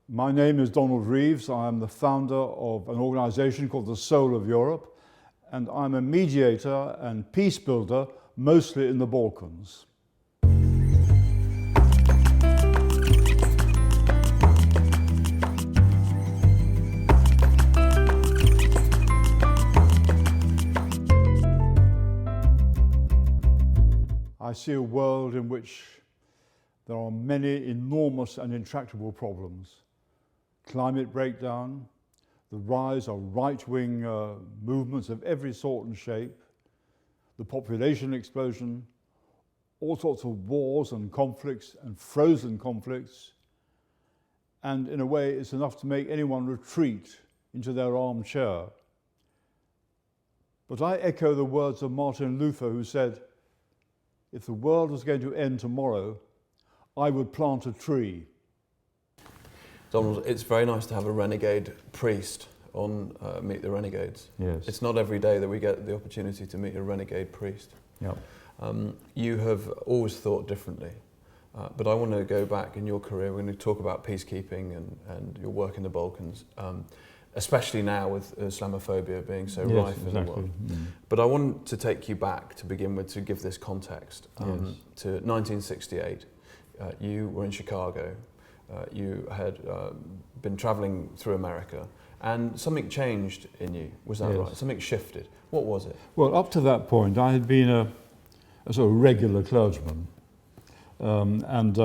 My name is Donald Reeves. I am the founder of an organisation called the Soul of Europe, and I'm a mediator and peace builder, mostly in the Balkans. I see a world in which there are many enormous and intractable problems. Climate breakdown, the rise of right-wing movements of every sort and shape, the population explosion, all sorts of wars and conflicts and frozen conflicts, and in a way it's enough to make anyone retreat into their armchair. But I echo the words of Martin Luther, who said, "If the world was going to end tomorrow, I would plant a tree." Donald, it's very nice to have a renegade priest on Meet the Renegades. Yes. It's not every day that we get the opportunity to meet a renegade priest. Yep. You have always thought differently, but I want to go back in your career. We're going to talk about peacekeeping and your work in the Balkans, especially now with Islamophobia being so rife in the world. But I want to take you back to begin with to give this context to 1968. You were in Chicago. You had been travelling through America, and something changed in you. Was that right? Something shifted. What was it? Well, up to that point, I had been a sort of regular clergyman, and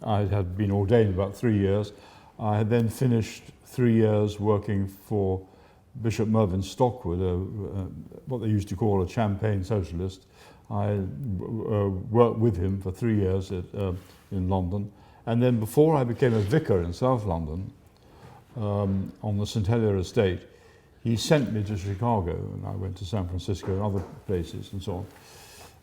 I had been ordained about 3 years. I had then finished 3 years working for Bishop Mervyn Stockwood, what they used to call a champagne socialist. I worked with him for 3 years in London. And then before I became a vicar in South London, on the St Helier estate, he sent me to Chicago, and I went to San Francisco and other places and so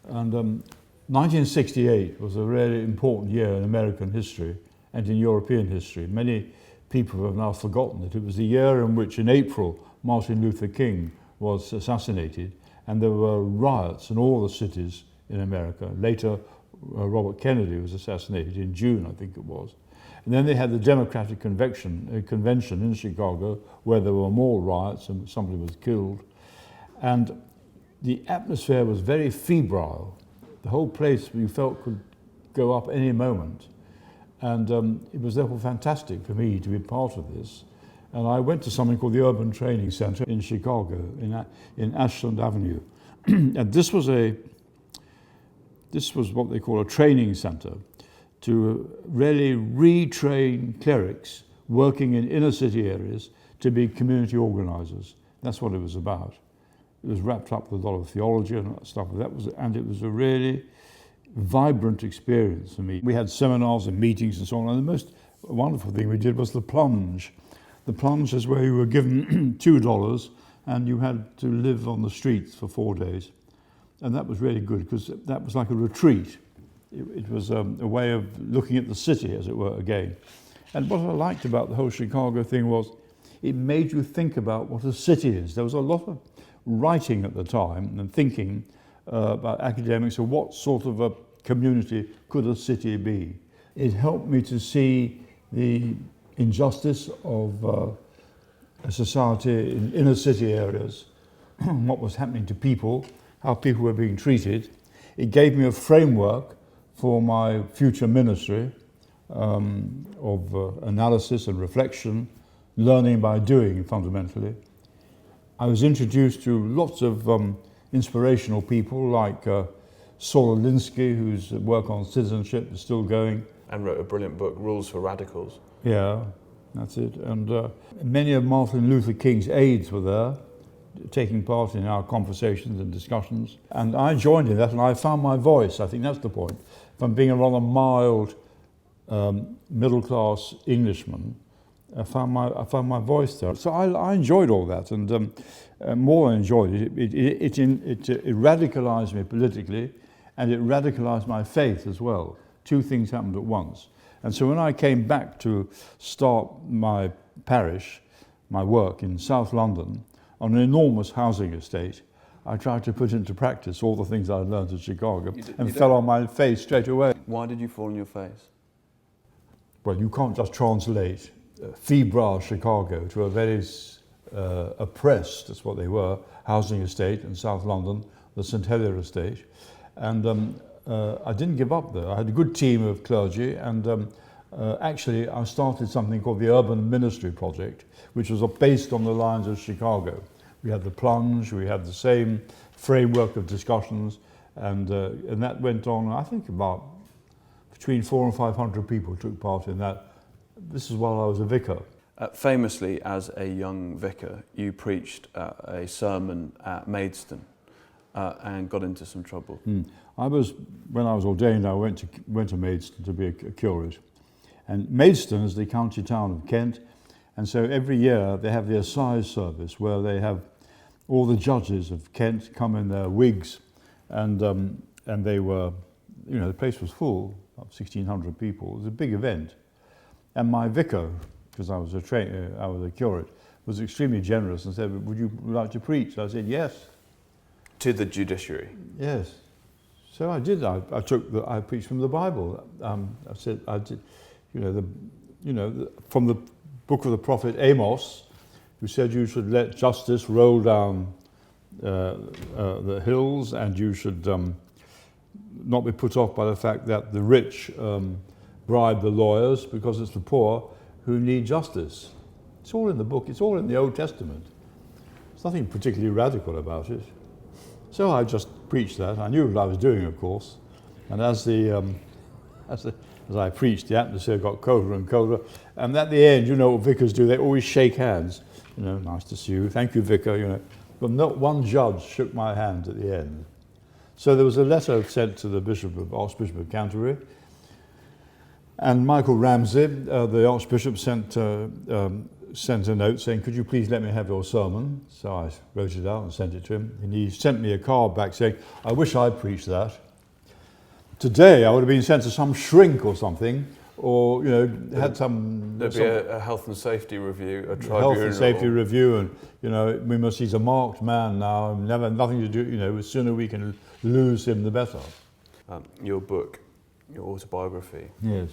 on. And 1968 was a really important year in American history and in European history. Many people have now forgotten it. It was the year in which, in April, Martin Luther King was assassinated, and there were riots in all the cities in America. Later, Robert Kennedy was assassinated in June, I think it was. And then they had the Democratic Convention in Chicago, where there were more riots and somebody was killed. And the atmosphere was very febrile. The whole place, you felt, could go up any moment. And it was therefore fantastic for me to be part of this. And I went to something called the Urban Training Center in Chicago, in Ashland Avenue. And this was what they call a training center to really retrain clerics working in inner city areas to be community organizers. That's what it was about. It was wrapped up with a lot of theology and stuff. And it was a really vibrant experience for me. We had seminars and meetings and so on, and the most wonderful thing we did was the plunge. The plunge is where you were given $2 and you had to live on the streets for 4 days. And that was really good because that was like a retreat. It was a way of looking at the city, as it were, again. And what I liked about the whole Chicago thing was it made you think about what a city is. There was a lot of writing at the time and thinking about academics and what sort of a community could a city be. It helped me to see the injustice of a society in inner city areas, what was happening to people, how people were being treated. It gave me a framework for my future ministry of analysis and reflection, learning by doing fundamentally. I was introduced to lots of inspirational people like Saul Alinsky, whose work on citizenship is still going. And wrote a brilliant book, Rules for Radicals. Yeah, that's it. And many of Martin Luther King's aides were there, taking part in our conversations and discussions. And I joined in that and I found my voice. I think that's the point. From being a rather mild, middle-class Englishman, I found my voice there. So I enjoyed all that, and more than enjoyed it. It radicalized me politically, and it radicalized my faith as well. Two things happened at once. And so when I came back to start my parish, my work in South London, on an enormous housing estate, I tried to put into practice all the things I'd learned at Chicago and fell on my face straight away. Why did you fall on your face? Well, you can't just translate febrile Chicago to a very oppressed, that's what they were, housing estate in South London, the St Helier estate. And I didn't give up there. I had a good team of clergy, and actually I started something called the Urban Ministry Project, which was based on the lines of Chicago. We had the plunge, we had the same framework of discussions, and that went on, I think about between 400 and 500 people took part in that. This is while I was a vicar. Famously, as a young vicar, you preached a sermon at Maidstone and got into some trouble. When I was ordained, I went to Maidstone to be a curate. And Maidstone is the county town of Kent, and so every year they have the assize service where they have all the judges of Kent come in their wigs, and they were, the place was full, of 1,600 people. It was a big event. And my vicar, because I was a curate, was extremely generous and said, would you like to preach? I said, yes. To the judiciary? Yes. So I did. I preached from the Bible. I did, from the book of the prophet Amos, who said you should let justice roll down the hills, and you should not be put off by the fact that the rich bribe the lawyers, because it's the poor who need justice. It's all in the book. It's all in the Old Testament. There's nothing particularly radical about it. So I just preached that. I knew what I was doing, of course. And as I preached, the atmosphere got colder and colder. And at the end, you know what vicars do? They always shake hands. Nice to see you. Thank you, vicar. But not one judge shook my hand at the end. So there was a letter sent to the Archbishop of Canterbury. And Michael Ramsey, the Archbishop, sent a note saying, could you please let me have your sermon? So I wrote it out and sent it to him. And he sent me a card back saying, I wish I'd preached that. Today I would have been sent to some shrink or something, or had some... There'd be a health and safety review, a tribunal. Health and safety review, and he's a marked man now, nothing to do, the sooner we can lose him, the better. Your book, your autobiography, yes,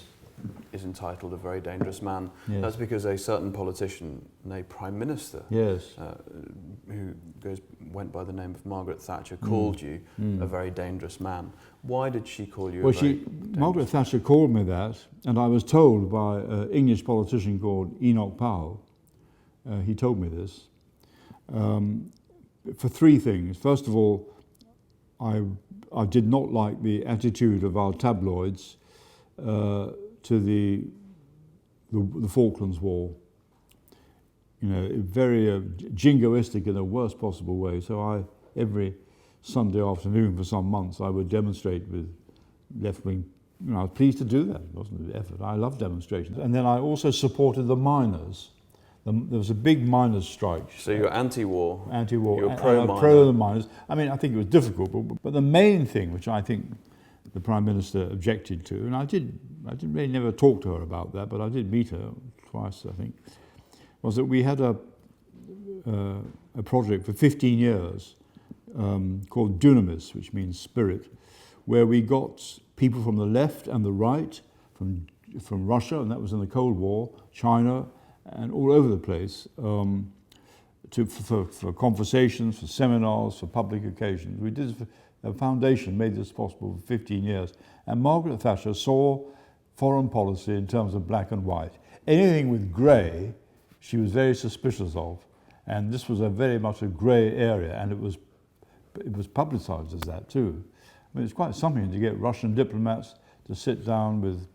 is entitled A Very Dangerous Man. Yes. That's because a certain politician, a Prime Minister, yes, who went by the name of Margret Thatcher, called you a very dangerous man. Why did she call you Margret Thatcher called me that, and I was told by an English politician called Enoch Powell, he told me this, for three things. First of all, I did not like the attitude of our tabloids to the Falklands War. Very jingoistic in the worst possible way. So every Sunday afternoon for some months, I would demonstrate with left-wing. I was pleased to do that. It wasn't an effort. I love demonstrations. And then I also supported the miners. There was a big miners' strike. So you're anti-war. Anti-war. You're pro-miner. Pro the miners. I think it was difficult, but the main thing, which I think the Prime Minister objected to, and I didn't really never talk to her about that, but I did meet her twice, I think, was that we had a project for 15 years called Dunamis, which means spirit, where we got people from the left and the right, from Russia, and that was in the Cold War, China, and all over the place, for conversations, for seminars, for public occasions. We did a foundation made this possible for 15 years. And Margaret Thatcher saw foreign policy in terms of black and white. Anything with grey, she was very suspicious of. And this was very much a grey area, and it was publicised as that too. It's quite something to get Russian diplomats to sit down with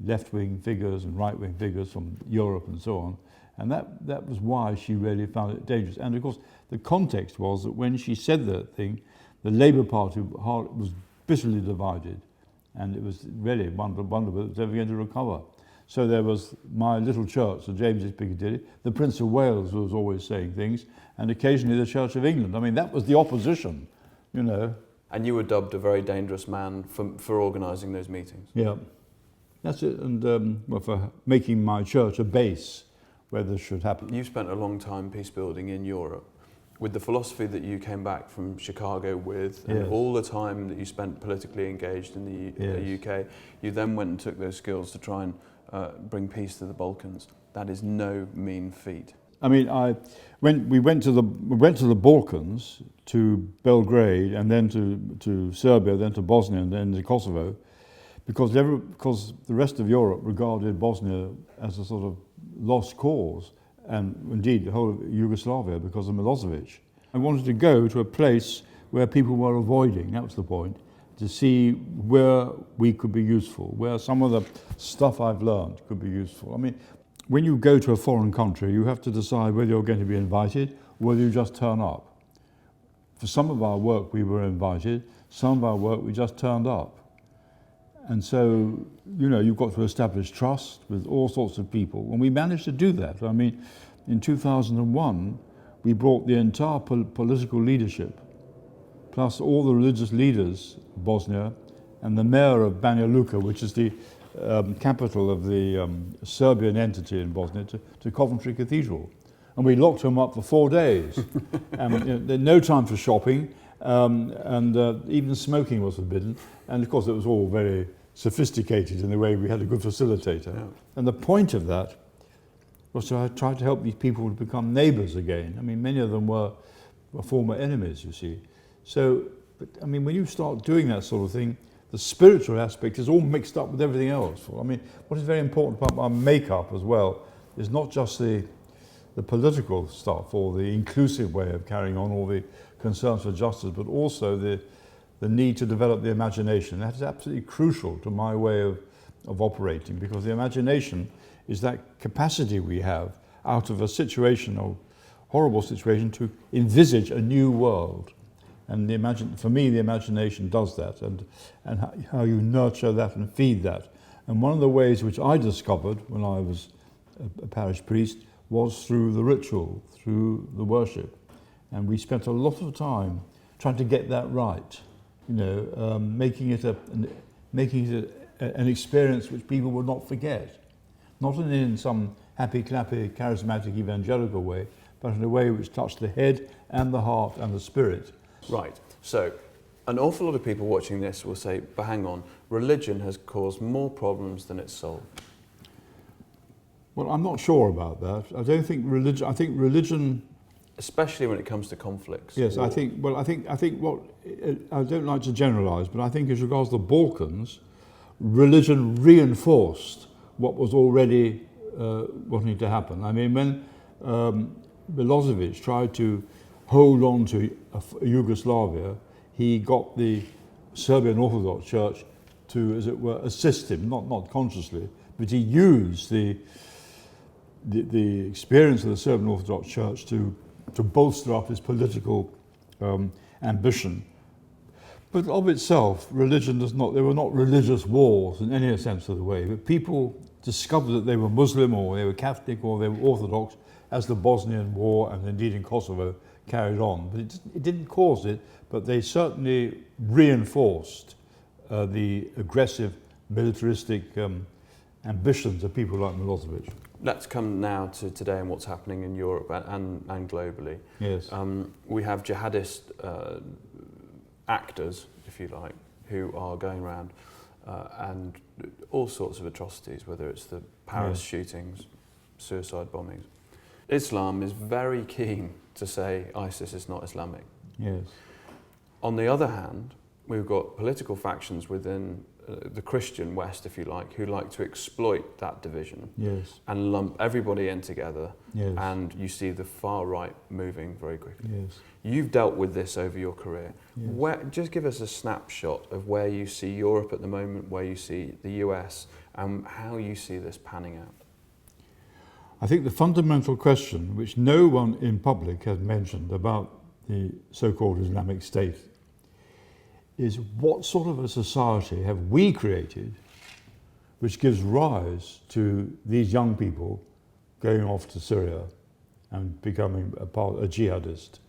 left-wing figures and right-wing figures from Europe and so on. And that was why she really found it dangerous. And of course, the context was that when she said that thing, the Labour Party was bitterly divided, and it was really wonderful it was ever going to recover. So there was my little church, St James's Piccadilly, the Prince of Wales was always saying things, and occasionally the Church of England. That was the opposition, And you were dubbed a very dangerous man for organising those meetings. Yeah, that's it, and for making my church a base where this should happen. You spent a long time peace building in Europe. With the philosophy that you came back from Chicago with, and all the time that you spent politically engaged in the UK, you then went and took those skills to try and bring peace to the Balkans. That is no mean feat. I mean, we went to the Balkans, to Belgrade, and then to Serbia, then to Bosnia, and then to Kosovo, because the rest of Europe regarded Bosnia as a sort of lost cause, and indeed the whole of Yugoslavia because of Milosevic. I wanted to go to a place where people were avoiding, that was the point, to see where we could be useful, where some of the stuff I've learned could be useful. I mean, when you go to a foreign country, you have to decide whether you're going to be invited or whether you just turn up. For some of our work we were invited, some of our work we just turned up. And so, you know, you've got to establish trust with all sorts of people. And we managed to do that. I mean, in 2001, we brought the entire political leadership, plus all the religious leaders of Bosnia, and the mayor of Banja Luka, which is the capital of the Serbian entity in Bosnia, to Coventry Cathedral. And we locked them up for 4 days. And no time for shopping, and even smoking was forbidden. And of course, it was all very sophisticated in the way we had a good facilitator. Yeah. And the point of that was to try to help these people to become neighbours again. I mean, many of them were former enemies, you see. So, but, I mean, when you start doing that sort of thing, the spiritual aspect is all mixed up with everything else. I mean, what is very important about our makeup as well is not just the political stuff or the inclusive way of carrying on all the concerns for justice, but also the need to develop the imagination. That is absolutely crucial to my way of operating, because the imagination is that capacity we have out of a situation, or horrible situation, to envisage a new world. And for me, the imagination does that, and how you nurture that and feed that. And one of the ways which I discovered when I was a parish priest was through the ritual, through the worship. And we spent a lot of time trying to get that right, you know, making it an experience which people would not forget. Not in some happy-clappy, charismatic, evangelical way, but in a way which touched the head and the heart and the spirit. Right. So, an awful lot of people watching this will say, but hang on, religion has caused more problems than it's solved. Well, I'm not sure about that. I don't think religion. I think religion, especially when it comes to conflicts. Yes, I think what I don't like to generalise, but I think as regards the Balkans, religion reinforced what was already wanting to happen. I mean, when Milosevic tried to hold on to Yugoslavia, he got the Serbian Orthodox Church to, as it were, assist him, not consciously, but he used the experience of the Serbian Orthodox Church to bolster up his political ambition. But of itself, religion there were not religious wars in any sense of the way, but people discovered that they were Muslim or they were Catholic or they were Orthodox as the Bosnian War and indeed in Kosovo carried on. But it didn't cause it, but they certainly reinforced the aggressive militaristic ambitions of people like Milosevic. Let's come now to today and what's happening in Europe and globally. Yes. We have jihadist actors, if you like, who are going around and all sorts of atrocities, whether it's the Paris shootings, suicide bombings. Islam is very keen to say ISIS is not Islamic. Yes. On the other hand, we've got political factions within the Christian West, if you like, who like to exploit that division and lump everybody in together, and you see the far right moving very quickly. Yes. You've dealt with this over your career. Yes. Just give us a snapshot of where you see Europe at the moment, where you see the US, and how you see this panning out. I think the fundamental question, which no one in public has mentioned about the so-called Islamic State, is what sort of a society have we created which gives rise to these young people going off to Syria and becoming a jihadist?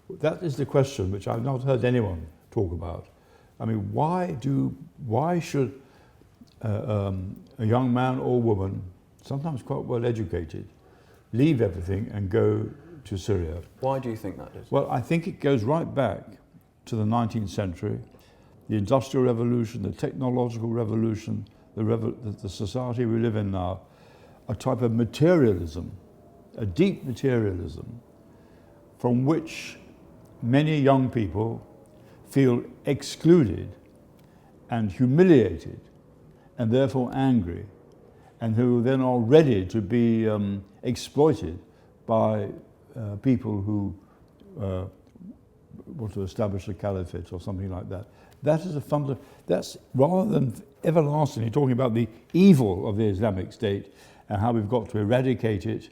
That is the question which I've not heard anyone talk about. I mean, why should a young man or woman, sometimes quite well educated, leave everything and go to Syria? Why do you think that is? Well, I think it goes right back to the 19th century. The Industrial Revolution, the technological revolution, the society we live in now a type of materialism, a deep materialism, from which many young people feel excluded and humiliated and therefore angry, and who then are ready to be exploited by people who want to establish a caliphate or something like that. That is that's rather than everlastingly talking about the evil of the Islamic State and how we've got to eradicate it.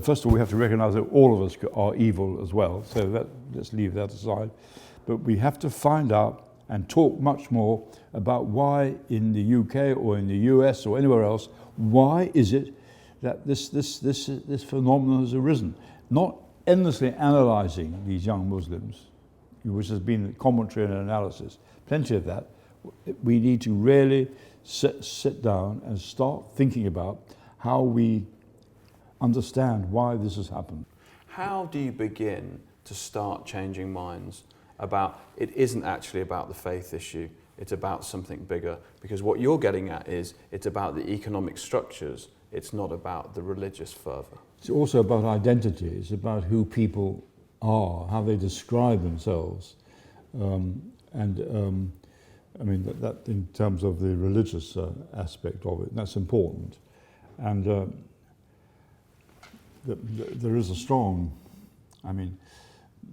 First of all, we have to recognize that all of us are evil as well, so let's leave that aside. But we have to find out and talk much more about why in the UK or in the US or anywhere else, why is it that this phenomenon has arisen? Not endlessly analysing these young Muslims, which has been commentary and analysis, plenty of that. We need to really sit down and start thinking about how we understand why this has happened. How do you begin to start changing minds about it isn't actually about the faith issue, it's about something bigger? Because what you're getting at is it's about the economic structures, it's not about the religious fervour. It's also about identity, it's about who people are, how they describe themselves. I mean, that in terms of the religious aspect of it, that's important. And there is a strong, I mean,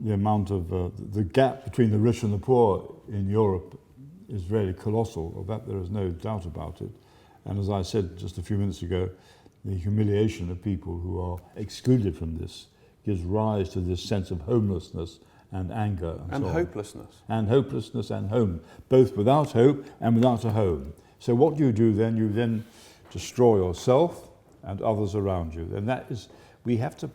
the amount of, the gap between the rich and the poor in Europe is really colossal. Of that there is no doubt about it. And as I said just a few minutes ago, the humiliation of people who are excluded from this gives rise to this sense of homelessness and anger. And hopelessness. And hopelessness and home, both without hope and without a home. So what do? You then destroy yourself and others around you. And that is, we have to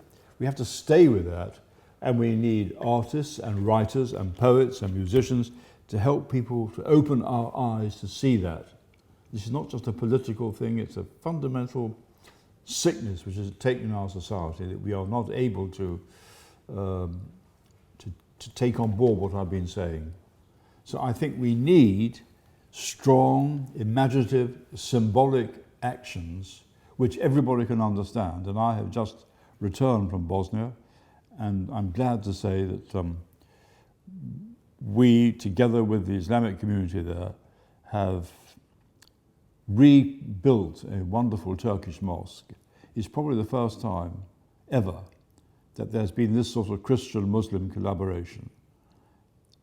stay with that. And we need artists and writers and poets and musicians to help people to open our eyes to see that. This is not just a political thing, it's a fundamental sickness which is taken in our society, that we are not able to take on board what I've been saying. So I think we need strong, imaginative, symbolic actions which everybody can understand. And I have just returned from Bosnia, and I'm glad to say that we, together with the Islamic community there, have rebuilt a wonderful Turkish mosque. It's probably the first time ever that there's been this sort of Christian-Muslim collaboration.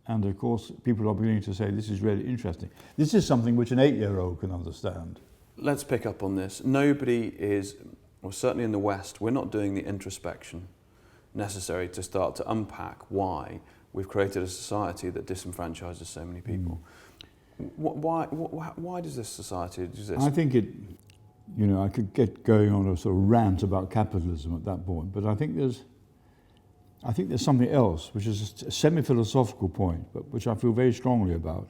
And of course, people are beginning to say, this is really interesting. This is something which an 8-year-old can understand. Let's pick up on this. Nobody is, or certainly in the West, we're not doing the introspection necessary to start to unpack why we've created a society that disenfranchises so many people. Why does this society exist? I think I could get going on a sort of rant about capitalism at that point, but I think there's something else, which is a semi-philosophical point, but which I feel very strongly about.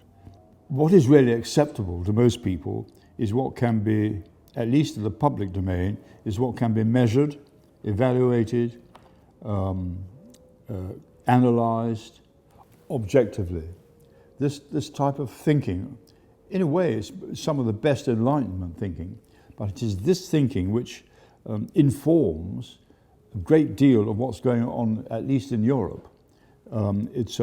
What is really acceptable to most people is what can be, at least in the public domain, is what can be measured, evaluated, analysed objectively. This type of thinking, in a way, is some of the best Enlightenment thinking, but it is this thinking which informs a great deal of what's going on, at least in Europe. It's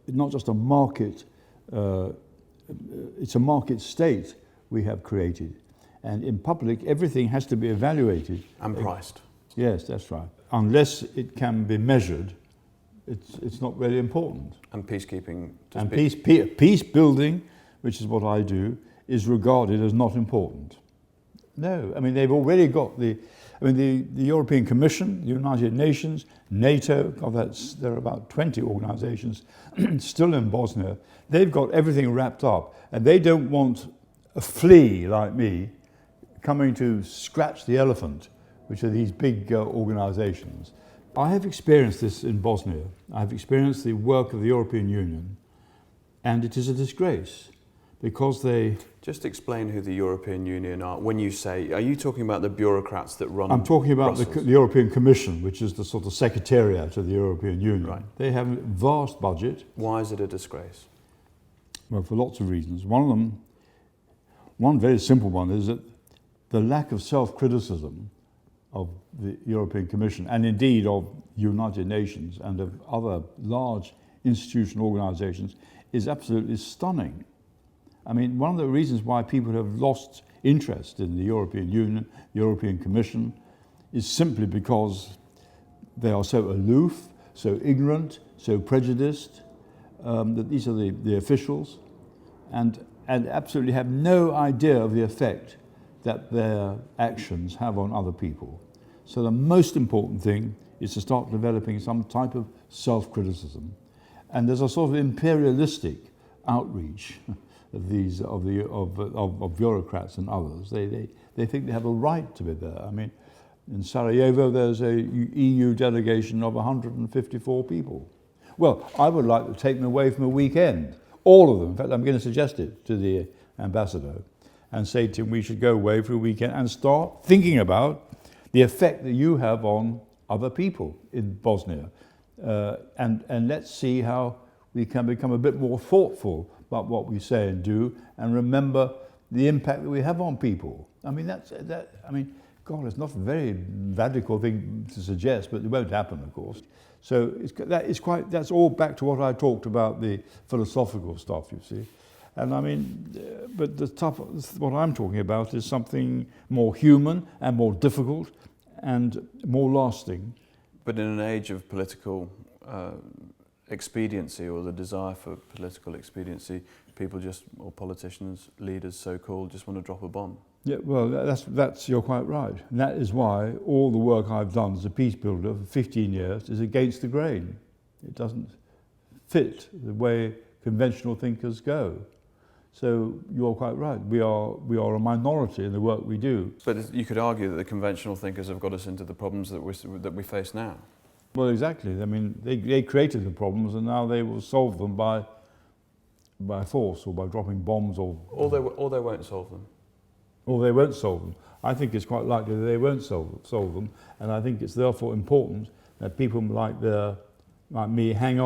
not just a market, it's a market state we have created. And in public, everything has to be evaluated. And priced. Yes, that's right. Unless it can be measured, it's not really important. And peacekeeping. And peace building, which is what I do, is regarded as not important. No, I mean, they've already got the European Commission, the United Nations, NATO, there are about 20 organisations still in Bosnia. They've got everything wrapped up, and they don't want a flea like me coming to scratch the elephant, which are these big organisations. I have experienced this in Bosnia. I've experienced the work of the European Union, and it is a disgrace because they... Just explain who the European Union are. When you say, are you talking about the bureaucrats that run I'm talking about the European Commission, which is the sort of secretariat of the European Union. Right. They have a vast budget. Why is it a disgrace? Well, for lots of reasons. One very simple one, is that the lack of self-criticism of the European Commission, and indeed of United Nations and of other large institutional organisations, is absolutely stunning. I mean, one of the reasons why people have lost interest in the European Union, European Commission, is simply because they are so aloof, so ignorant, so prejudiced, that these are the officials, and absolutely have no idea of the effect that their actions have on other people. So the most important thing is to start developing some type of self-criticism. And there's a sort of imperialistic outreach of these of bureaucrats and others. They think they have a right to be there. I mean, in Sarajevo there's a EU delegation of 154 people. Well, I would like to take them away from a weekend, all of them. In fact, I'm going to suggest it to the ambassador and say to him we should go away for a weekend and start thinking about the effect that you have on other people in Bosnia. And let's see how we can become a bit more thoughtful about what we say and do, and remember the impact that we have on people. I mean, God, it's not a very radical thing to suggest, but it won't happen, of course. So that's all back to what I talked about, the philosophical stuff, you see. And I mean, but what I'm talking about is something more human and more difficult and more lasting. But in an age of political expediency, or the desire for political expediency, people or politicians, leaders so-called, just want to drop a bomb. Yeah, well, you're quite right. And that is why all the work I've done as a peace builder for 15 years is against the grain. It doesn't fit the way conventional thinkers go. So you're quite right. We are a minority in the work we do. But you could argue that the conventional thinkers have got us into the problems that we face now. Well, exactly. I mean, they created the problems, and now they will solve them by force or by dropping bombs or they won't solve them. Or they won't solve them. I think it's quite likely that they won't solve them, and I think it's therefore important that people like me hang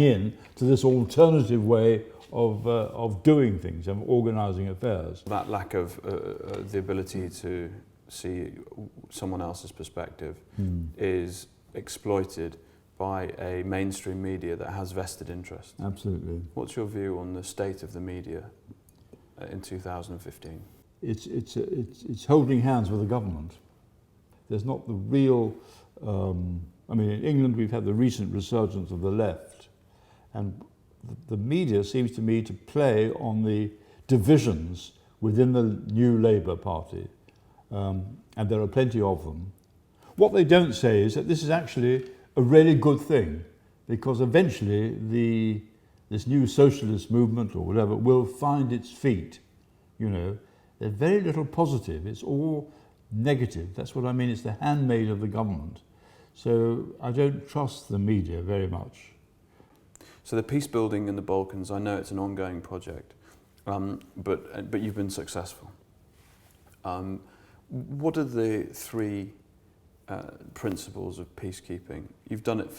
in to this alternative way of doing things and organising affairs. That lack of the ability to see someone else's perspective is exploited by a mainstream media that has vested interest. Absolutely. What's your view on the state of the media in 2015? It's holding hands with the government. There's not the real. I mean, in England we've had the recent resurgence of the left, and the media seems to me to play on the divisions within the new Labour Party, and there are plenty of them. What they don't say is that this is actually a really good thing, because eventually this new socialist movement or whatever will find its feet. You know, there's very little positive. It's all negative. That's what I mean. It's the handmaid of the government. So I don't trust the media very much. So the peace building in the Balkans, I know it's an ongoing project, but you've been successful. What are the three principles of peacekeeping? You've done it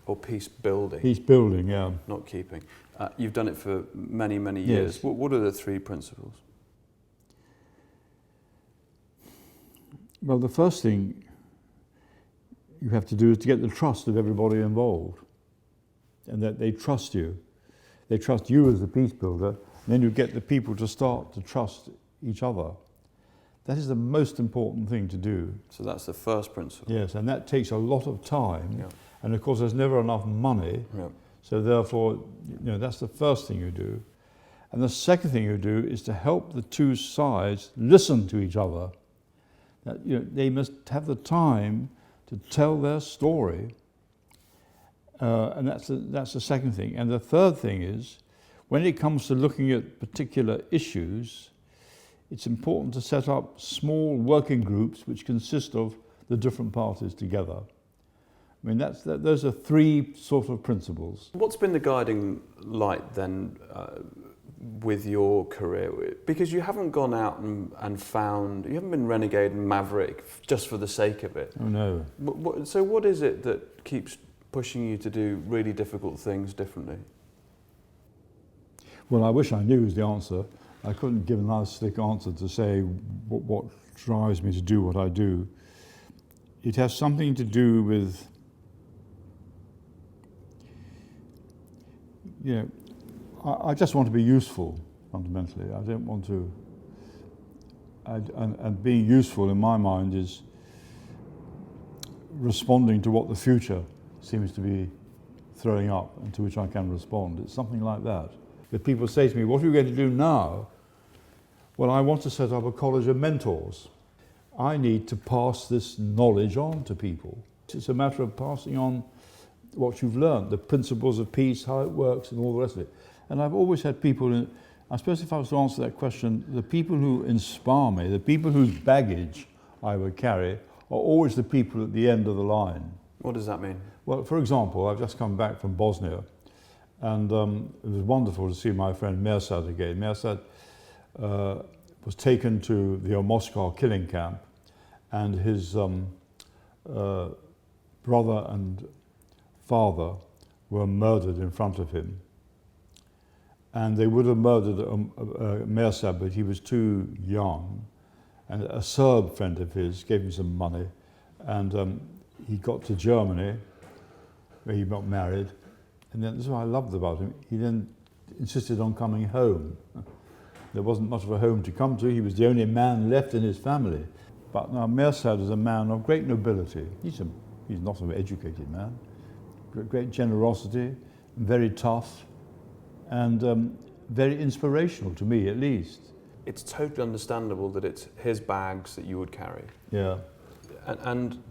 or peace building. Peace building, yeah. Not keeping. You've done it for many, many years. Yes. What are the three principles? Well, the first thing you have to do is to get the trust of everybody involved, and that they trust you. They trust you as the peace builder, and then you get the people to start to trust each other. That is the most important thing to do. So that's the first principle. Yes, and that takes a lot of time, Yeah. and of course there's never enough money, Yeah. so therefore, that's the first thing you do. And the second thing you do is to help the two sides listen to each other. That, they must have the time to tell their story, and that's the second thing. And the third thing is, when it comes to looking at particular issues, it's important to set up small working groups which consist of the different parties together. I mean, those are three sort of principles. What's been the guiding light then with your career? Because you haven't gone out and found, you haven't been renegade and maverick just for the sake of it. Oh no. So what is it that keeps pushing you to do really difficult things differently? Well, I wish I knew was the answer. I couldn't give a nice slick answer to say what drives me to do what I do. it has something to do with, you know, I just want to be useful, fundamentally. I don't want to, and being useful in my mind is responding to what the future seems to be throwing up and to which I can respond. It's something like that. If people say to me, what are you going to do now? Well, I want to set up a college of mentors. I need to pass this knowledge on to people. It's a matter of passing on what you've learned, the principles of peace, how it works and all the rest of it. And I've always had people, I suppose if I was to answer that question, the people who inspire me, the people whose baggage I would carry, are always the people at the end of the line. What does that mean? Well, for example, I've just come back from Bosnia, and it was wonderful to see my friend Mersad again. Mersad was taken to the Omoskar killing camp, and his brother and father were murdered in front of him. And they would have murdered Mersad, but he was too young. And a Serb friend of his gave him some money, and he got to Germany, where he got married. And then, this is what I loved about him, he then insisted on coming home. There wasn't much of a home to come to. He was the only man left in his family. But now Mersad is a man of great nobility. He's not an educated man. Great generosity, very tough, and very inspirational to me, at least. It's totally understandable that it's his bags that you would carry. Yeah. And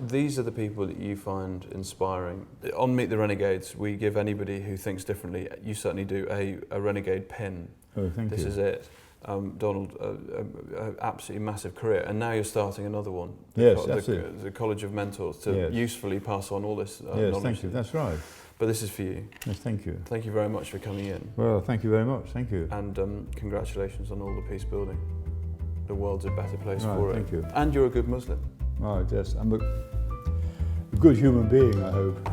these are the people that you find inspiring. On Meet the Renegades, we give anybody who thinks differently, you certainly do, a Renegade pin. Oh, thank you. This is it. Donald, absolutely massive career, and now you're starting another one. Yes, that's it. The College of Mentors, to usefully pass on all this knowledge. Yes, thank you, that's right. But this is for you. Yes, thank you. Thank you very much for coming in. Well, thank you very much, thank you. And congratulations on all the peace building. The world's a better place for it. Thank you. And you're a good Muslim. Right, yes, I'm a good human being, I hope.